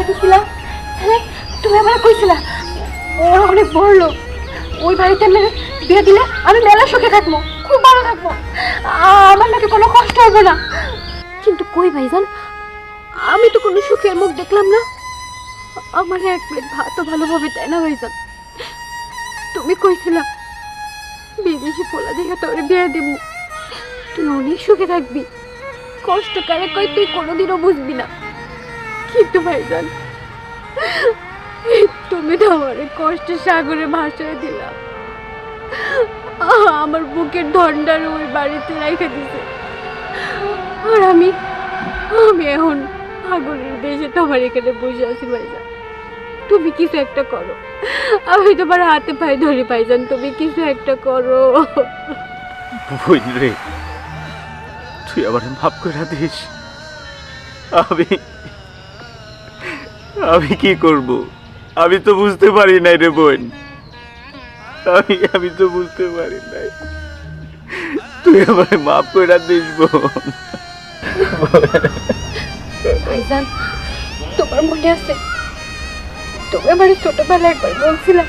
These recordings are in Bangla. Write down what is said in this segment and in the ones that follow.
বিয়ে দিছিলা, হ্যাঁ তুমি আমার কইছিলা ওরা অনেক বড় লোক, ওই বাড়িতে আমি বিয়ে দিলে আমি মেলা সুখে থাকবো, খুব ভালো থাকবো, আমার নাকি কোনো কষ্ট হবে না। কিন্তু কই ভাইজান, আমি তো কোনো সুখের মুখ দেখলাম না। আমার এক প্লেট ভাতও ভালোভাবে দেয় না ভাইজান। তুমি কইছিলা বিদেশি পোলা দেখে তোর বিয়ে দিব, তুই অনেক সুখে থাকবি, কষ্ট কারে কই তুই কোনোদিনও বুঝবি না। কিন্তু ভাইজান তুমি তো আমার কষ্টের সাগরে ভাসিয়ে দিলা, আমার বুকের ধন্ডার ওই বাড়িতে রেখে দিছে। আর আমি এখন পাগলের দেশে তোমার এখানে বসে আছি ভাইজান। তুমি কিছু একটা করো, আমি তোমার হাতে পায়ে ধরে ভাইজান, তুমি কিছু একটা করো। বোন রে, তুই আবার মাফ করে দিস। আমি কি করব? আমি তো বুঝতে পারি নাই রে বোন, আমি তো বুঝতে পারি নাই। তুই আমায় মাফ করে দিস বোন। ভাইজান তোমার মনে আছে তুমি আমার ছোটবেলায় একবার বলছিলাম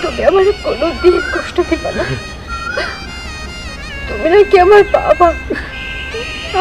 তুমি আমার কোনোদিন কষ্ট দিবা না, তুমি নাকি আমার বাবা।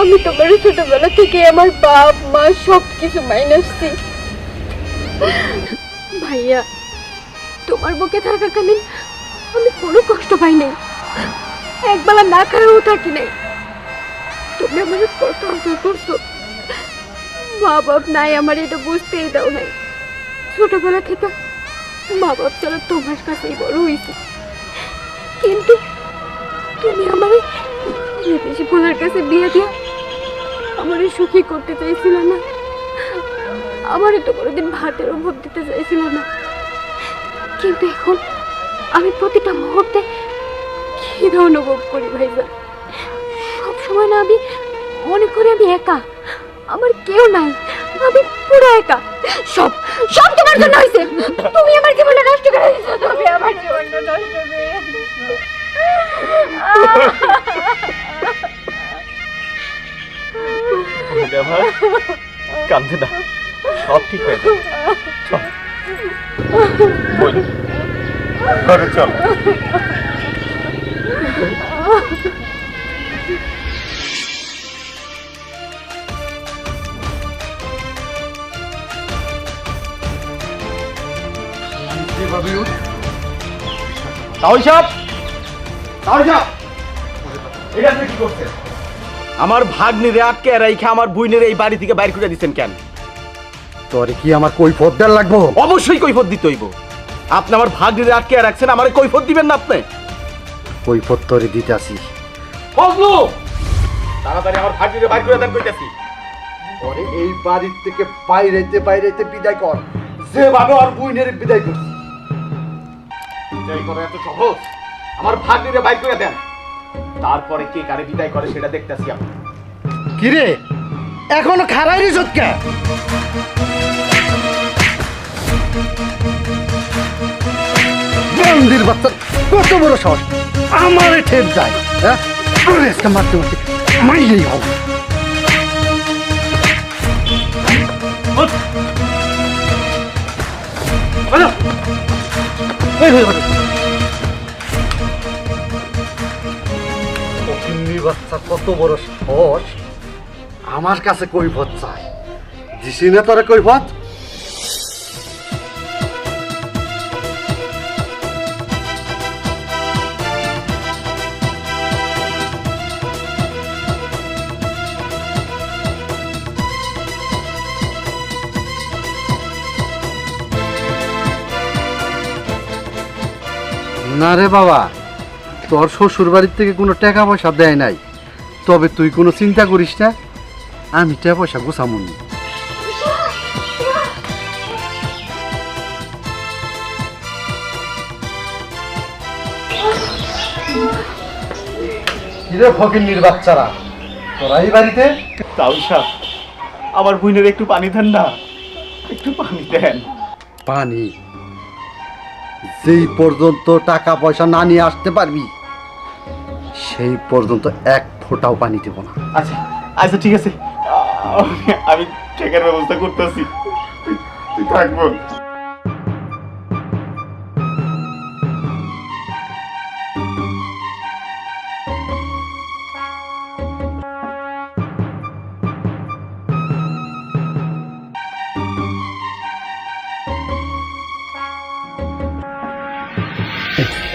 আমি তোমার ছোটবেলা থেকে আমার বাপ মা সব কিছু মাইনাসছি ভাইয়া। তোমার বুকে থাকাকালীন আমি কোনো কষ্ট পাই নাই, একবেলা না খাওয়াও থাকি নাই। তুমি আমার কত আদর করছো, মা বাপ নাই আমার এটা বুঝতেই দাও নাই। ছোটবেলা থেকে মা বাপ ছাড়া তোমার কাছেই বড় হয়েছে, কিন্তু তুমি আমার বিদেশি পোলার কাছে বিয়ে দিয়া আমার সুখী করতে চাইছিল না, আমার তো কোনোদিন ভাতের অভাব দিতে চাইছিল না। কিন্তু এখন আমি প্রতিটা মুহূর্তে খিদে অনুভব করি ভাইজান। সবসময় না আমি মনে করি আমি একা, আমার কেউ নাই, আমি পুরো একা। সব সব তোমার জন্য হয়েছে, তুমি আমার জীবনটা নষ্ট করে দিয়েছো, তুমি আমার জীবনটা নষ্ট করে দিয়েছো। কান্দে না, সব ঠিক হয়ে যাবে। চল বোন, ঘরে চল। আমার ভাগ্নিরে আটকে রাইখা আমার বুইনের এই বাড়ি থেকে বাইর করে দিচ্ছেন কেন? তোরে কি আমার কৈফিয়ত দেওয়ার লাগবো? অবশ্যই কৈফিয়ত দিতে হইব। আপনি আমার ভাগ্নিরে আটকে রাখছেন, আমারে কৈফিয়ত দিবেন না আপনি? কৈফিয়ত তোরে দিতে আসি। বজলু, তাড়াতাড়ি আমার ভাগ্নিরে বাইর করে দেন কইতাছি। ওরে এই বাড়ির থেকে বাইরেতে বিদায় কর, যেভাবে ওর বুইনের বিদায় করছি। বিদায় করা এত সহজ? আমার ভাগ্নিরে বাইর করে দেন, তারপরে কে কারে বিদায় করে সেটা দেখতেছি আমি। কিরে এখনো খারাই রিজত কে? মন্দির বাচ্চা কত বড় সাহস, আমারে ঠেট যায়। হ্যাঁ আজকে মারতে মারতে মাইলেই হবে। বাচ্চা কত বড় সাহস, আমার কাছে কৈফিয়ত চায়। দিছি না তোরা কৈফিয়ত? না রে বাবা, তোর শ্বশুর বাড়ির থেকে কোনো টাকা পয়সা দেয় নাই, তবে তুই কোনো চিন্তা করিস না, আমি টাকা পয়সা গোছামুনি। কিরে ফকিন্নির বাচ্চারা, তোরা এই বাড়িতে? তাউসা, আমার বুইনের একটু পানি দেন না, একটু পানি দেন। পানি? যেই পর্যন্ত টাকা পয়সা না নিয়ে আসতে পারবি সেই পর্যন্ত এক ফোঁটাও পানি দেব না। আচ্ছা আচ্ছা ঠিক আছে, আমি টাকার ব্যবস্থা করতেছি, তুই থাকবো।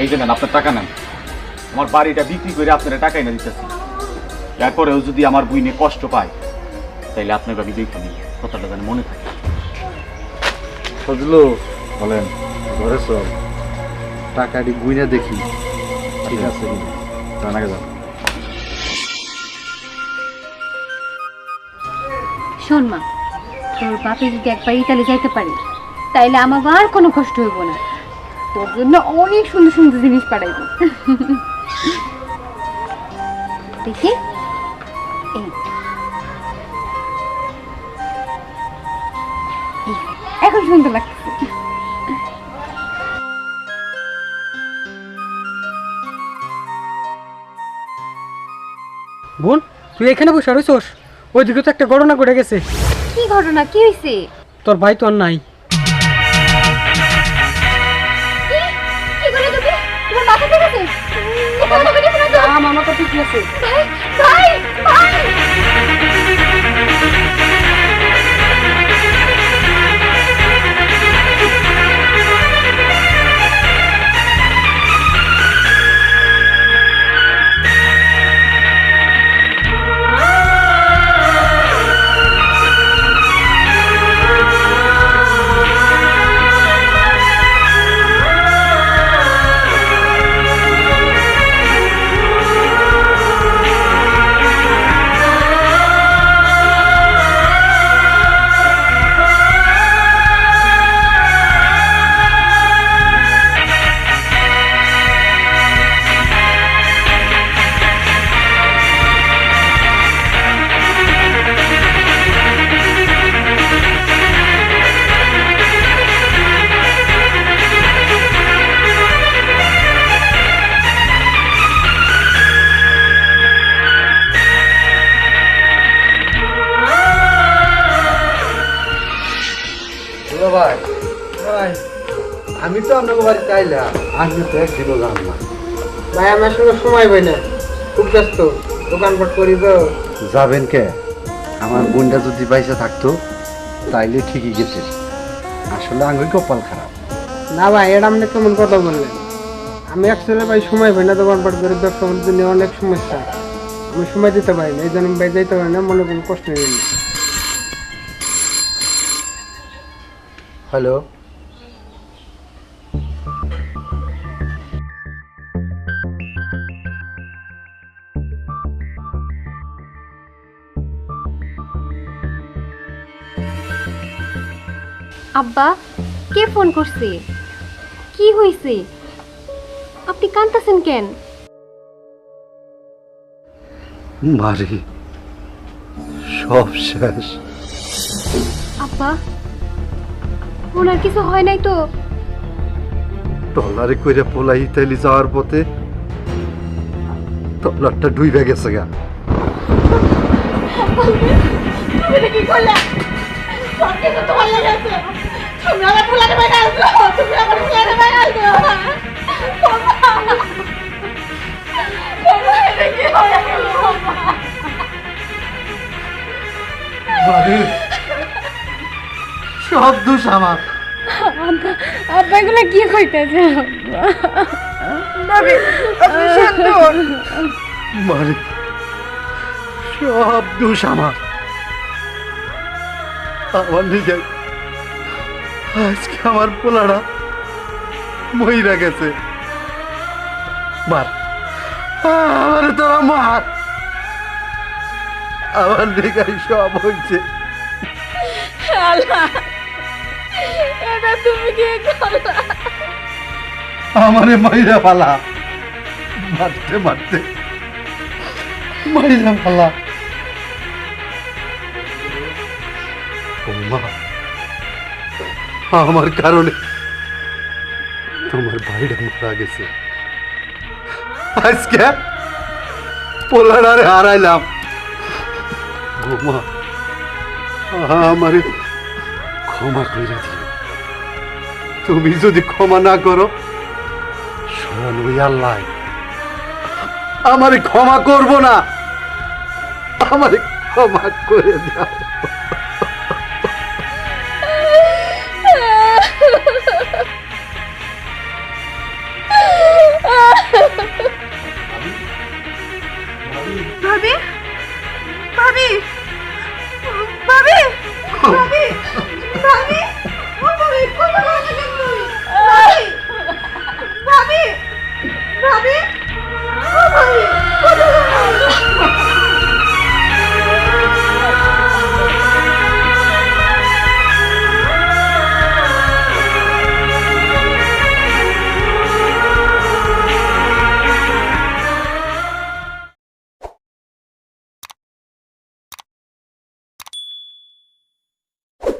এই যে নেন আপনার টাকা নেন, আমার বাড়িটা বিক্রি করে আপনারা টাকাই না দিতেছি। এরপরেও যদি আমার বই নিয়ে কষ্ট পায় তাইলে আপনার বাড়ি দেখে নিই, কথাটা যেন মনে থাকে। সজলো বলেন। ঘরে চল, টাকাটি গুইনা দেখি ঠিক আছে কিনা। জানাকে যান। শোন মা, তোর বাপে যদি একবার ইতালি যাইতে পারি তাইলে আমার আর কোনো কষ্ট হইব না। তোর জন্য অনেক সুন্দর সুন্দর জিনিস পাঠাইব। দেখি এই এই, এখন সুন্দর লাগছে। বোন, তুই এখানে বসে রইছস? ওইদিকে তো একটা ঘটনা ঘটে গেছে। কি ঘটনা, কি হয়েছে? তোর ভাই তো আর নাই। কি করে তুমি? তোমার মাথা ঠিক আছে? কথা বলি না তো? আমার মাথা ঠিক আছে। ভাই ভাই ভাই! ভাই ভাই, আমি তো আপনাকে বাড়িতে আইলাম, আমি তো একদিনও যান না। ভাই আমার সঙ্গে সময় পাই না, খুব ব্যস্ত, দোকানপাট করি তো। যাবেন কে? আমার বোনটা যদি পয়সা থাকতো তাইলে ঠিকই গেছে, আসলে আঙ্গুই কপাল খারাপ। না ভাই, এটা আপনি কেমন কথা বললেন? আমি অ্যাকচুয়ালি ভাই সময় পাই না, দোকানপাট করে ব্যবসা বাণিজ্য নিয়ে অনেক সমস্যা, আমি সময় দিতে পারি না, এই জন্য ভাই যাইতে পারি না, মনে কোনো কষ্ট নেই। হ্যালো, আব্বা, কে ফোন করছে? কি হয়েছে? আপনি কাঁদতেছেন কেন? মারি সব শেষ। আব্বা, ওনার কিছু হয় নাই তো? ট্রলারে কইরা পোলাই ইতালি যাওয়ার পথে ট্রলারটা ডুইবে গেছে গা। তুমি কি করলে? সব কিছু তোমার লেগেছে। তুমি আমার ফুলাকে বাইরে আসো, তুমি আমার ফুলাকে বাইরে আসো। সব দোষ আমার। আব্বা এগুলো কি হইতেছে? মারে সব দোষ আমার। আমার নিজে আজকে আমার পোলাটা মহিরা গেছে। মার আমার, তোরা মার, আমার দিকে সব হয়েছে। আল্লাহ, এটা তুমি কি করলা? আমারে মাইরা ফালা, মারতে মারতে মাইরা ফালা। মা, আমার কারণে তোমার ভাইটা মারা গেছে। আজকে পোলাডারে হারাইলাম। মা, আমারে ক্ষমা করে দিও। তুমি যদি ক্ষমা না করো, স্বয়ং ওই আল্লাহ আমারে ক্ষমা করবো না। আমারে ক্ষমা করে দাও।